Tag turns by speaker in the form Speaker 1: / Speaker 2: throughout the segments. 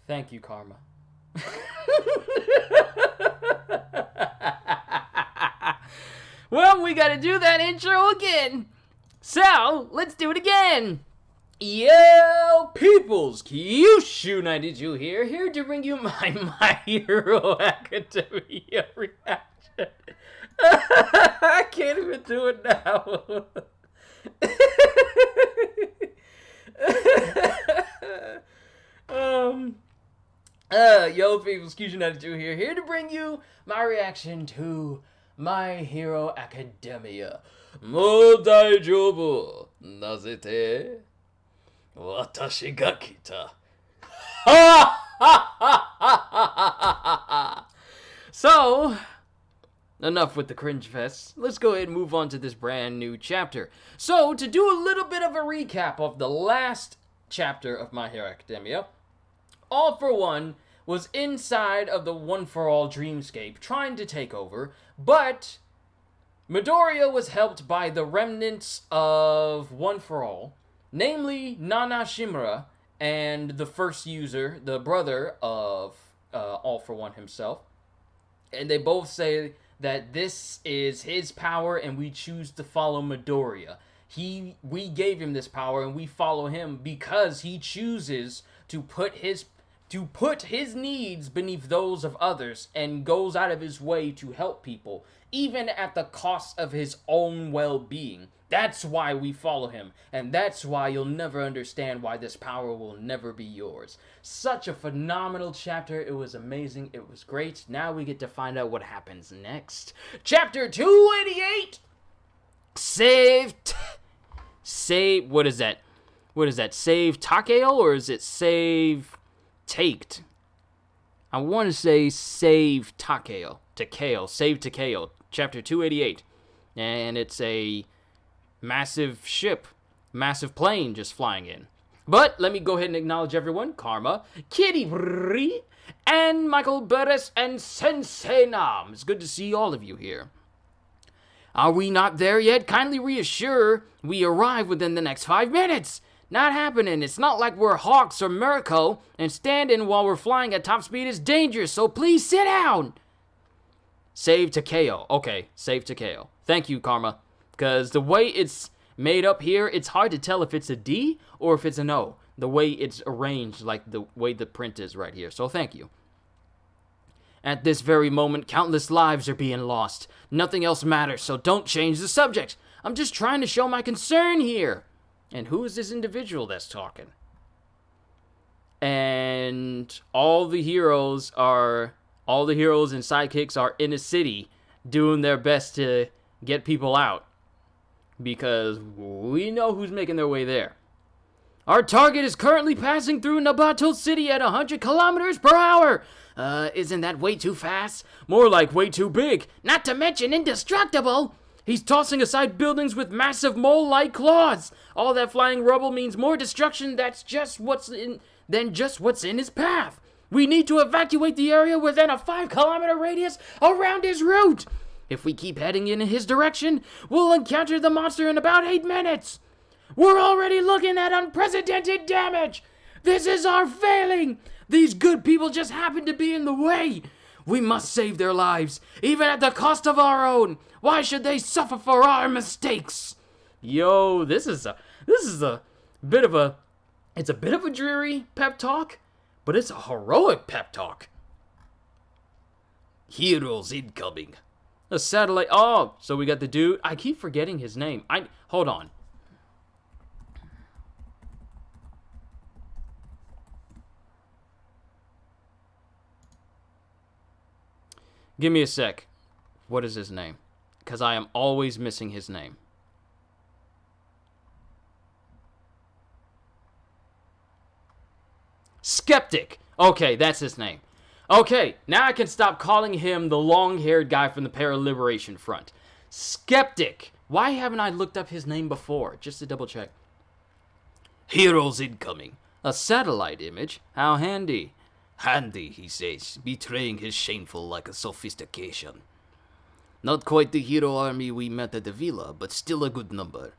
Speaker 1: Thank you, Karma. Well, we gotta do that intro again. So, let's do it again. Yo, peoples, Kyushu 92 here to bring you My Hero Academia reaction. I can't even do it now. Yo, peoples, Kyushu 92 here to bring you my reaction to My Hero Academia. Mo daijoubu, nazete? Watashi ga kita. So, enough with the cringe fest. Let's go ahead and move on to this brand new chapter. So, to do a little bit of a recap of the last chapter of My Hero Academia, All for One was inside of the One for All dreamscape trying to take over, but Midoriya was helped by the remnants of One for All, namely Nana Shimura and the first user, the brother of All for One himself. And they both say that this is his power and we choose to follow Midoriya. We gave him this power and we follow him because he chooses to put his needs beneath those of others and goes out of his way to help people, even at the cost of his own well-being. That's why we follow him, and that's why you'll never understand why this power will never be yours. Such a phenomenal chapter. It was amazing. It was great. Now we get to find out what happens next. Chapter 288. What is that? What is that? Save Takeo, or is it save Taked? I want to say save Takeo. Save Takeo. Chapter 288. And it's a massive ship, massive plane just flying in. But let me go ahead and acknowledge everyone. Karma, Kitty Bree, and Michael Burris, and Sensei Nam. It's good to see all of you here. Are we not there yet? Kindly reassure we arrive within the next 5 minutes. Not happening. It's not like we're Hawks or Mirko, and standing while we're flying at top speed is dangerous, so please sit down. Save Takeo. Okay, save Takeo. Thank you, Karma. Because the way it's made up here, it's hard to tell if it's a D or if it's an O. The way it's arranged, like the way the print is right here. So thank you. At this very moment, countless lives are being lost. Nothing else matters, so don't change the subject. I'm just trying to show my concern here. And who is this individual that's talking? And all the heroes and sidekicks are in a city doing their best to get people out. Because we know who's making their way there. Our target is currently passing through Nabato City at 100 kilometers per hour. Isn't that way too fast? More like way too big. Not to mention indestructible. He's tossing aside buildings with massive mole-like claws. All that flying rubble means more destruction than just what's in his path. We need to evacuate the area within a 5-kilometer radius around his route. If we keep heading in his direction, we'll encounter the monster in about 8 minutes. We're already looking at unprecedented damage. This is our failing. These good people just happen to be in the way. We must save their lives, even at the cost of our own. Why should they suffer for our mistakes? Yo, this is a bit of a dreary pep talk, but it's a heroic pep talk. Heroes incoming. A satellite. Oh, so we got the dude. I keep forgetting his name. Hold on. Give me a sec. What is his name? Because I am always missing his name. Skeptic. Okay, that's his name. Okay, now I can stop calling him the long-haired guy from the Para-Liberation Front. Skeptic. Why haven't I looked up his name before? Just to double check. Heroes incoming. A satellite image? How handy. Handy, he says, betraying his shameful like a sophistication. Not quite the hero army we met at the villa, but still a good number.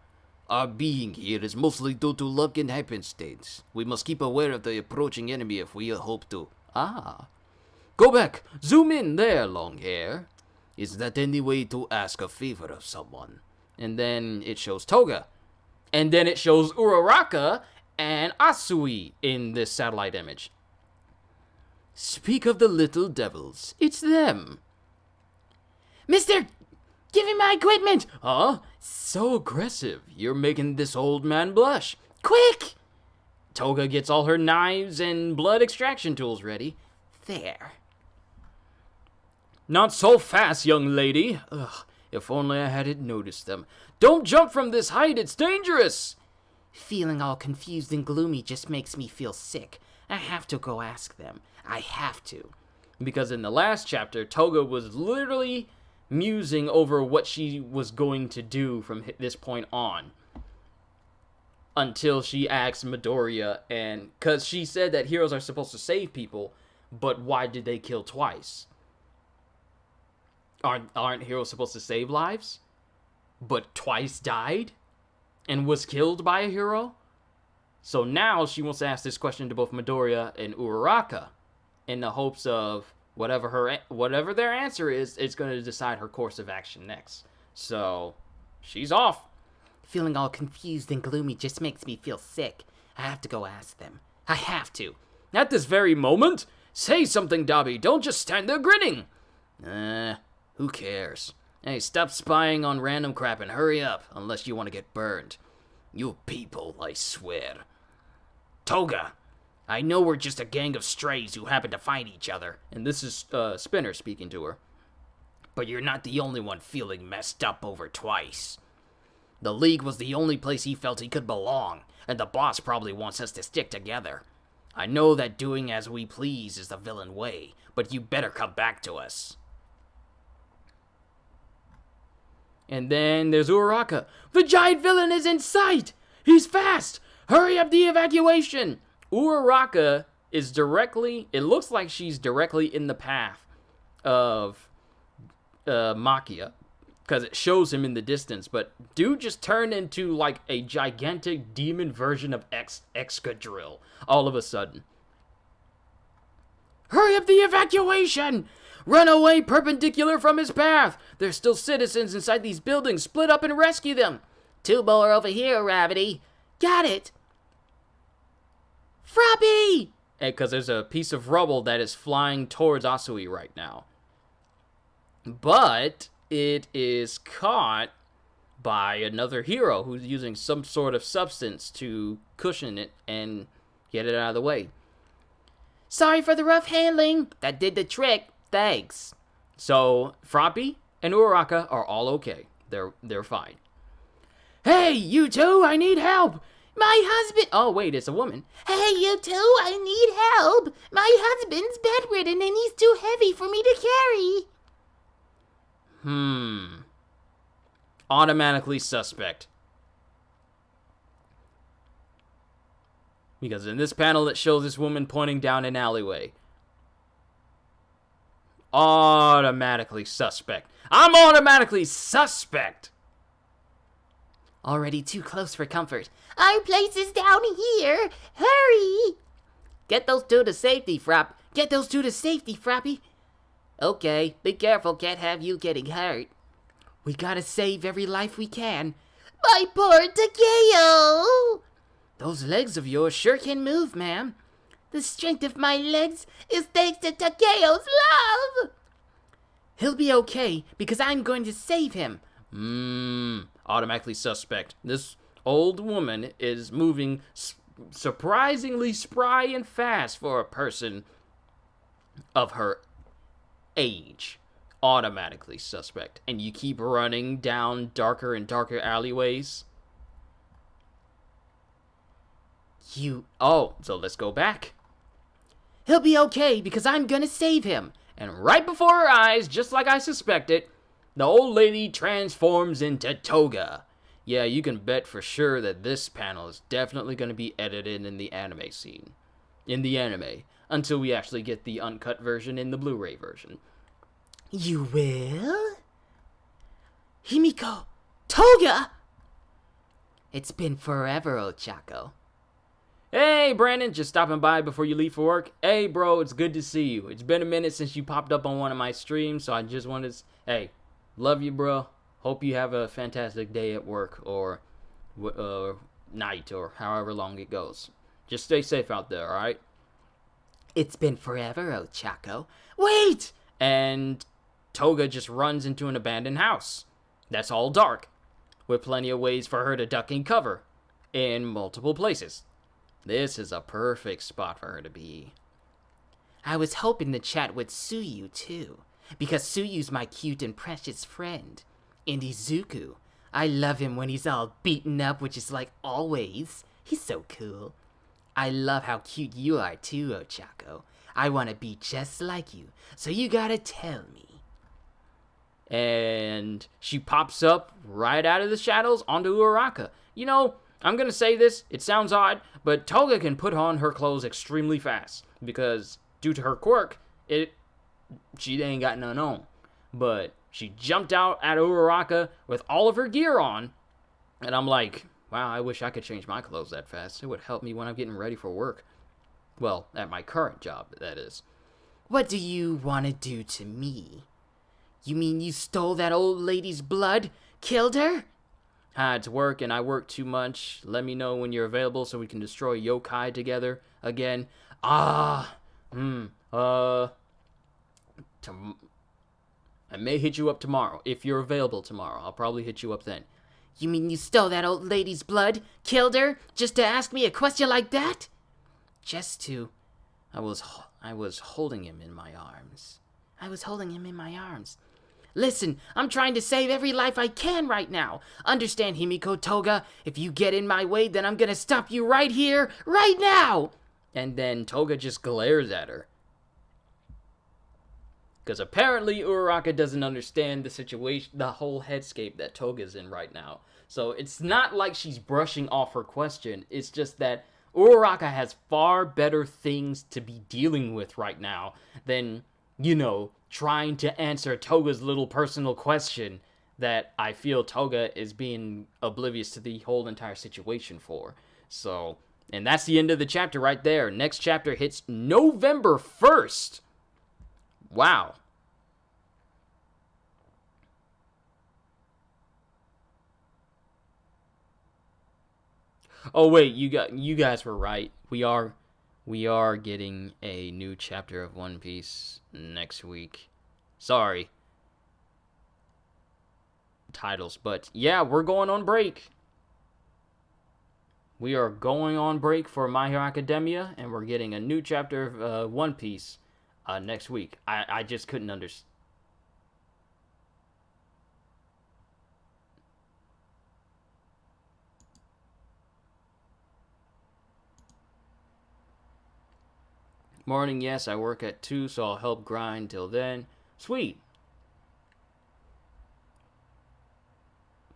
Speaker 2: Our being here is mostly due to luck and happenstance. We must keep aware of the approaching enemy if we hope to.
Speaker 1: Ah. Go back. Zoom in there, long hair.
Speaker 2: Is that any way to ask a favor of someone?
Speaker 1: And then it shows Toga. And then it shows Uraraka and Asui in this satellite image.
Speaker 2: Speak of the little devils. It's them.
Speaker 1: Mister, give me my equipment. Huh? So aggressive. You're making this old man blush. Quick! Toga gets all her knives and blood extraction tools ready. There. Not so fast, young lady. Ugh, if only I hadn't noticed them. Don't jump from this height, it's dangerous. Feeling all confused and gloomy just makes me feel sick. I have to go ask them. I have to. Because in the last chapter, Toga was literally musing over what she was going to do from this point on. Until she asked Midoriya, and because she said that heroes are supposed to save people, but why did they kill twice? Aren't heroes supposed to save lives? But twice died? And was killed by a hero? So now she wants to ask this question to both Midoriya and Uraraka, in the hopes of whatever their answer is, it's going to decide her course of action next. So, she's off. Feeling all confused and gloomy just makes me feel sick. I have to go ask them. I have to. At this very moment? Say something, Dabi. Don't just stand there grinning.
Speaker 2: Who cares? Hey, stop spying on random crap and hurry up, unless you want to get burned. You people, I swear.
Speaker 1: Toga, I know we're just a gang of strays who happen to find each other. And this is Spinner speaking to her.
Speaker 2: But you're not the only one feeling messed up over twice. The League was the only place he felt he could belong, and the boss probably wants us to stick together. I know that doing as we please is the villain way, but you better come back to us.
Speaker 1: And then there's Uraraka. The giant villain is in sight! He's fast! Hurry up the evacuation! Uraraka is it looks like she's directly in the path of Makia, because it shows him in the distance, but dude just turned into like a gigantic demon version of Excadrill all of a sudden. Hurry up the evacuation! Run away perpendicular from his path! There's still citizens inside these buildings. Split up and rescue them!
Speaker 3: 2 more over here, Ravity.
Speaker 1: Got it! Frappy! Because there's a piece of rubble that is flying towards Asui right now. But it is caught by another hero who's using some sort of substance to cushion it and get it out of the way.
Speaker 3: Sorry for the rough handling. That did the trick. Thanks.
Speaker 1: So, Frappy and Uraraka are all okay. They're fine. Hey, you two, I need help!
Speaker 3: My husband...
Speaker 1: Oh, wait, it's a woman.
Speaker 3: Hey, you two, I need help! My husband's bedridden and he's too heavy for me to carry.
Speaker 1: Automatically suspect. Because in this panel it shows this woman pointing down an alleyway. Automatically suspect. I'm automatically suspect!
Speaker 3: Already too close for comfort. Our place is down here. Hurry!
Speaker 2: Get those two to safety, Frapp. Get those two to safety, Frappy.
Speaker 3: Okay, be careful, can't have you getting hurt.
Speaker 2: We gotta save every life we can.
Speaker 3: My poor Takeo!
Speaker 2: Those legs of yours sure can move, ma'am.
Speaker 3: The strength of my legs is thanks to Takeo's love!
Speaker 2: He'll be okay, because I'm going to save him.
Speaker 1: Automatically suspect. This old woman is moving surprisingly spry and fast for a person of her age. Automatically suspect. And you keep running down darker and darker alleyways. So let's go back.
Speaker 2: He'll be okay because I'm gonna save him.
Speaker 1: And right before her eyes, just like I suspected, the old lady transforms into Toga. Yeah, you can bet for sure that this panel is definitely going to be edited in the anime scene. In the anime. Until we actually get the uncut version in the Blu-ray version.
Speaker 3: You will? Himiko! Toga! It's been forever, Ochako.
Speaker 1: Hey, Brandon, just stopping by before you leave for work. Hey, bro, it's good to see you. It's been a minute since you popped up on one of my streams, so I just wanted to... Hey, love you, bro. Hope you have a fantastic day at work or night or however long it goes. Just stay safe out there, alright?
Speaker 3: It's been forever, Ochako. Wait!
Speaker 1: And Toga just runs into an abandoned house. That's all dark, with plenty of ways for her to duck and cover in multiple places. This is a perfect spot for her to be.
Speaker 3: I was hoping to chat with Tsuyu, too, because Tsuyu's my cute and precious friend. And Izuku. I love him when he's all beaten up, which is like always. He's so cool. I love how cute you are, too, Ochako. I want to be just like you, so you gotta tell me.
Speaker 1: And she pops up right out of the shadows onto Uraraka. You know, I'm gonna say this, it sounds odd, but Toga can put on her clothes extremely fast, because due to her quirk, she ain't got none on. But she jumped out at Uraraka with all of her gear on, and I'm like, wow, I wish I could change my clothes that fast. It would help me when I'm getting ready for work. Well, at my current job, that is.
Speaker 3: What do you want to do to me? You mean you stole that old lady's blood? Killed her?
Speaker 1: I had to work, and I work too much. Let me know when you're available so we can destroy yokai together again. I may hit you up tomorrow. If you're available tomorrow, I'll probably hit you up then.
Speaker 3: You mean you stole that old lady's blood? Killed her? Just to ask me a question like that?
Speaker 1: Just to... I was holding him in my arms.
Speaker 3: Listen, I'm trying to save every life I can right now. Understand, Himiko Toga? If you get in my way, then I'm gonna stop you right here, right now!
Speaker 1: And then Toga just glares at her. Because apparently Uraraka doesn't understand the situation, the whole headscape that Toga's in right now. So it's not like she's brushing off her question. It's just that Uraraka has far better things to be dealing with right now than, you know, trying to answer Toga's little personal question that I feel Toga is being oblivious to the whole entire situation for. So, and that's the end of the chapter right there. Next chapter hits November 1st. Wow. Oh wait, you guys were right. We are getting a new chapter of One Piece next week. Sorry. Titles, but yeah, we're going on break. We are going on break for My Hero Academia, and we're getting a new chapter of One Piece next week. I just couldn't understand. Morning, yes, I work at 2, so I'll help grind till then. Sweet.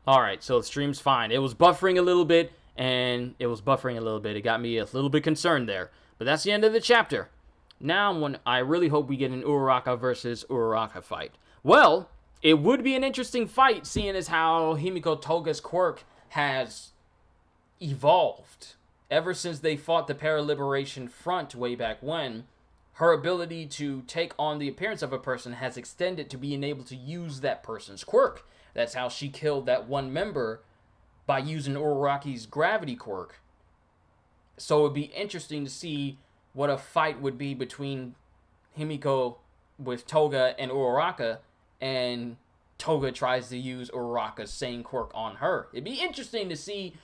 Speaker 1: Alright, so the stream's fine. It was buffering a little bit, It got me a little bit concerned there. But that's the end of the chapter. Now, I really hope we get an Uraraka versus Uraraka fight. Well, it would be an interesting fight, seeing as how Himiko Toga's quirk has evolved. Ever since they fought the Para-Liberation Front way back when, her ability to take on the appearance of a person has extended to being able to use that person's quirk. That's how she killed that one member, by using Uraraki's gravity quirk. So it would be interesting to see what a fight would be between Himiko with Toga and Uraraka, and Toga tries to use Uraraka's same quirk on her. It'd be interesting to see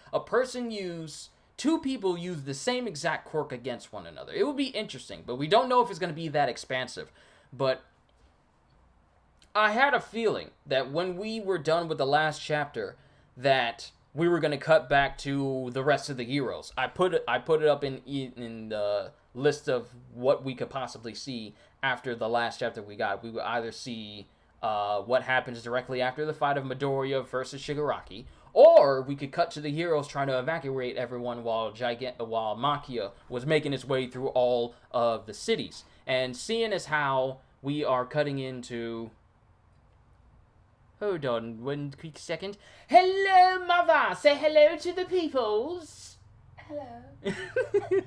Speaker 1: two people use the same exact quirk against one another. It would be interesting, but we don't know if it's going to be that expansive. But I had a feeling that when we were done with the last chapter, that we were going to cut back to the rest of the heroes. I put it up in the list of what we could possibly see after the last chapter we got. We would either see what happens directly after the fight of Midoriya versus Shigaraki, or we could cut to the heroes trying to evacuate everyone while Makia was making its way through all of the cities. And seeing as how we are cutting into Hold on one quick second. Hello, mother! Say hello to the peoples!
Speaker 4: Hello.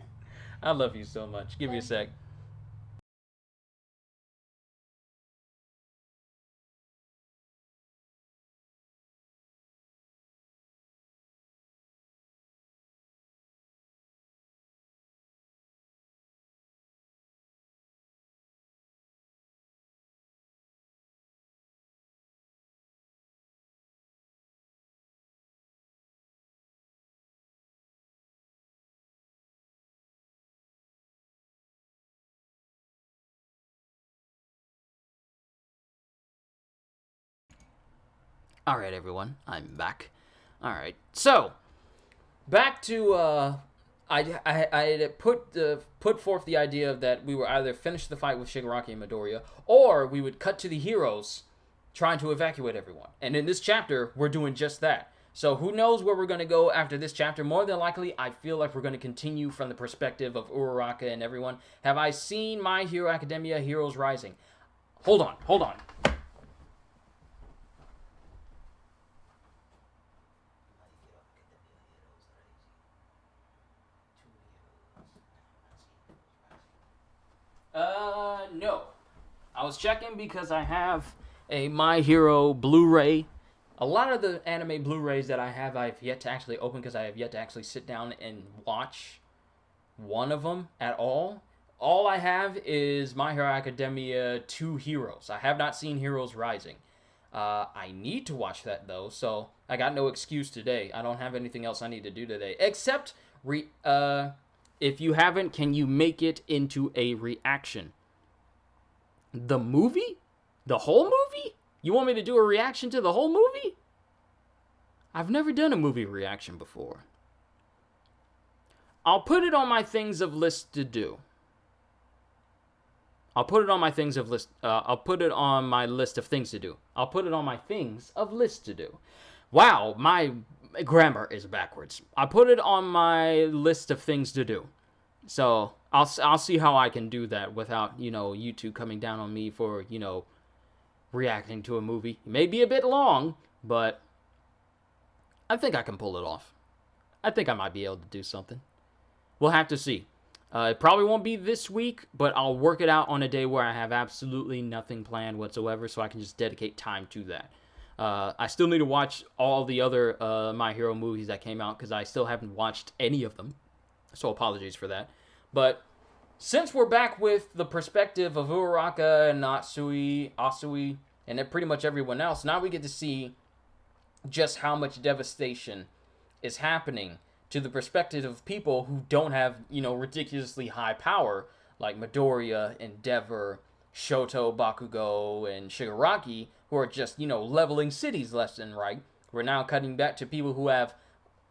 Speaker 1: I love you so much. Give me a sec. Alright, everyone. I'm back. Alright. So, back to, I put forth the idea that we would either finish the fight with Shigaraki and Midoriya, or we would cut to the heroes trying to evacuate everyone. And in this chapter, we're doing just that. So who knows where we're going to go after this chapter. More than likely, I feel like we're going to continue from the perspective of Uraraka and everyone. Have I seen My Hero Academia Heroes Rising? Hold on. No. I was checking because I have a My Hero Blu-ray. A lot of the anime Blu-rays that I have, I've yet to actually open because I have yet to actually sit down and watch one of them at all. All I have is My Hero Academia 2 Heroes. I have not seen Heroes Rising. I need to watch that, though, so I got no excuse today. I don't have anything else I need to do today, except, if you haven't, can you make it into a reaction? The movie? The whole movie? You want me to do a reaction to the whole movie? I've never done a movie reaction before. I'll put it on my things of list to do. I'll put it on my things of list. I'll put it on my list of things to do. I'll put it on my things of list to do. Wow, my grammar is backwards. I put it on my list of things to do. So I'll see how I can do that without, you two coming down on me for, reacting to a movie. It may be a bit long, but I think I can pull it off. I think I might be able to do something. We'll have to see. It probably won't be this week, but I'll work it out on a day where I have absolutely nothing planned whatsoever, so I can just dedicate time to that. I still need to watch all the other My Hero movies that came out, because I still haven't watched any of them, so apologies for that. But since we're back with the perspective of Uraraka and Asui, and then pretty much everyone else, now we get to see just how much devastation is happening to the perspective of people who don't have, ridiculously high power, like Midoriya, Endeavor, Shoto, Bakugo, and Shigaraki, who are just, leveling cities left and right. We're now cutting back to people who have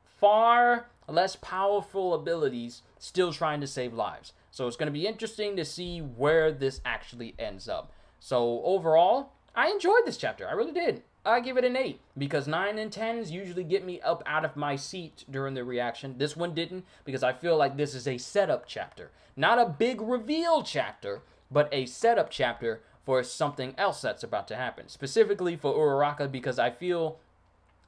Speaker 1: far less powerful abilities, still trying to save lives. So it's going to be interesting to see where this actually ends up. So overall, I enjoyed this chapter. I really did. I give it an 8, because 9 and 10s usually get me up out of my seat during the reaction. This one didn't, because I feel like this is a setup chapter. Not a big reveal chapter, but a setup chapter for something else that's about to happen. Specifically for Uraraka, because I feel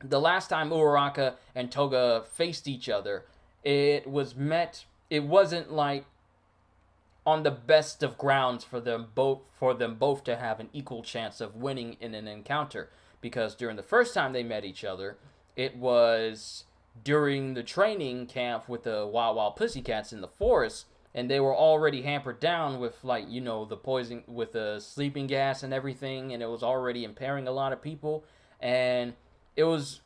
Speaker 1: the last time Uraraka and Toga faced each other, it wasn't like on the best of grounds for them both to have an equal chance of winning in an encounter. Because during the first time they met each other, it was during the training camp with the Wild Wild Pussycats in the forest, and they were already hampered down with, the poison, with the sleeping gas and everything, and it was already impairing a lot of people, and it was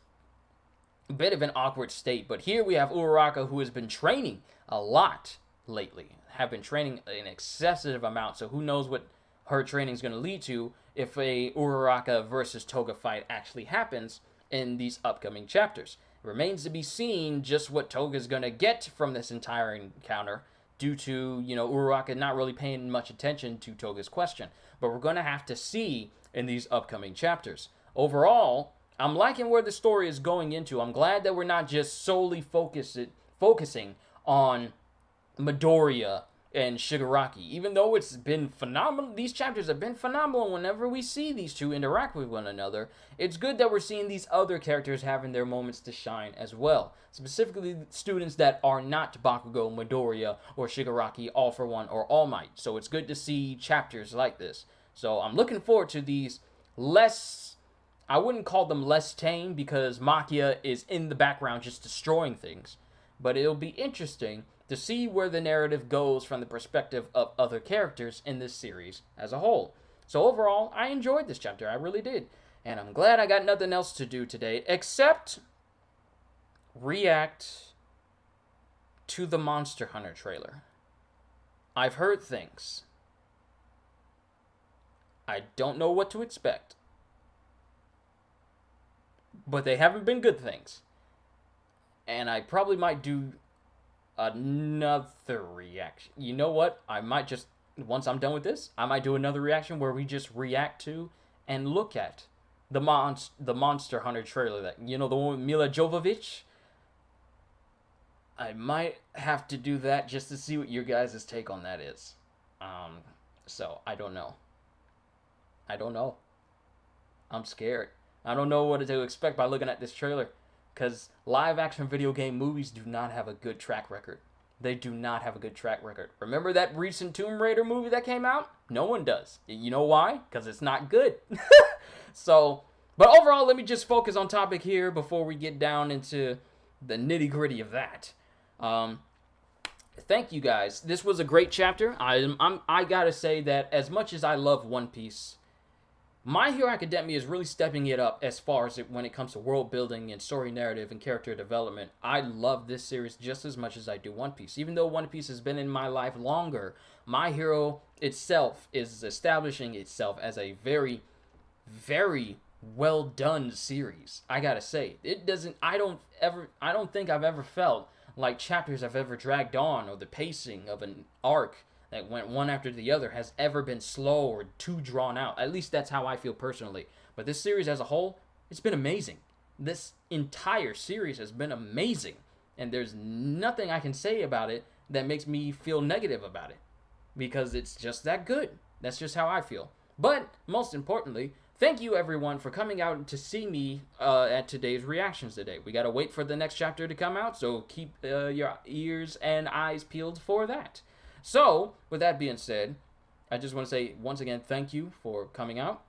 Speaker 1: a bit of an awkward state. But here we have Uraraka, who has been training a lot lately, have been training an excessive amount, so who knows what her training is going to lead to if a Uraraka versus Toga fight actually happens in these upcoming chapters. It remains to be seen just what Toga's going to get from this entire encounter, due to, Uraraka not really paying much attention to Toga's question. But we're going to have to see in these upcoming chapters. Overall, I'm liking where the story is going into. I'm glad that we're not just solely focusing on Midoriya and Shigaraki. Even though it's been phenomenal, these chapters have been phenomenal whenever we see these two interact with one another. It's good that we're seeing these other characters having their moments to shine as well. Specifically, students that are not Bakugo, Midoriya, or Shigaraki, All For One, or All Might. So it's good to see chapters like this. So I'm looking forward to these less, I wouldn't call them less tame because Makia is in the background just destroying things. But it'll be interesting to see where the narrative goes from the perspective of other characters in this series as a whole. So overall, I enjoyed this chapter. I really did. And I'm glad I got nothing else to do today except react to the Monster Hunter trailer. I've heard things. I don't know what to expect. But they haven't been good things. And I probably might do another reaction. You know what? I might just, once I'm done with this, I might do another reaction where we just react to and look at the Monster Hunter trailer. That, you know, the one with Mila Jovovich? I might have to do that just to see what your guys' take on that is. So, I don't know. I'm scared. I don't know what to expect by looking at this trailer. Because live-action video game movies do not have a good track record. They do not have a good track record. Remember that recent Tomb Raider movie that came out? No one does. You know why? Because it's not good. So, but overall, let me just focus on topic here before we get down into the nitty-gritty of that. Thank you guys. This was a great chapter. I gotta say that as much as I love One Piece, My Hero Academia is really stepping it up as far as when it comes to world building and story narrative and character development. I love this series just as much as I do One Piece. Even though One Piece has been in my life longer, My Hero itself is establishing itself as a very, very well done series. I gotta say, I don't think I've ever felt like chapters have ever dragged on, or the pacing of an arc that went one after the other has ever been slow or too drawn out. At least that's how I feel personally. But this series as a whole, it's been amazing. This entire series has been amazing. And there's nothing I can say about it that makes me feel negative about it. Because it's just that good. That's just how I feel. But, most importantly, thank you everyone for coming out to see me at today's reactions today. We gotta wait for the next chapter to come out, so keep your ears and eyes peeled for that. So, with that being said, I just want to say once again, thank you for coming out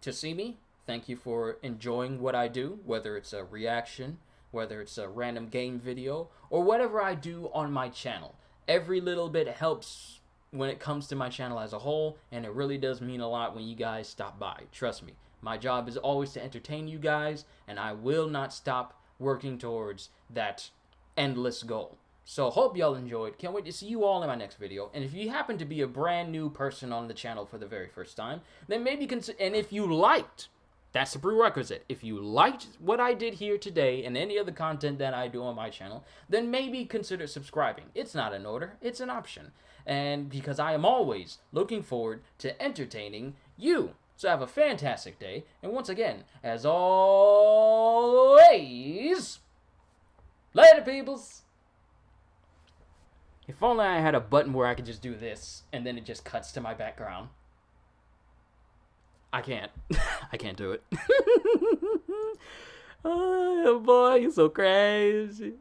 Speaker 1: to see me. Thank you for enjoying what I do, whether it's a reaction, whether it's a random game video, or whatever I do on my channel. Every little bit helps when it comes to my channel as a whole, and it really does mean a lot when you guys stop by. Trust me, my job is always to entertain you guys, and I will not stop working towards that endless goal. So, hope y'all enjoyed. Can't wait to see you all in my next video. And if you happen to be a brand new person on the channel for the very first time, then maybe consider, and if you liked, that's the prerequisite. If you liked what I did here today and any other content that I do on my channel, then maybe consider subscribing. It's not an order, it's an option. And because I am always looking forward to entertaining you. So have a fantastic day. And once again, as always, later peoples. If only I had a button where I could just do this, and then it just cuts to my background. I can't. I can't do it. Oh, boy, you're so crazy.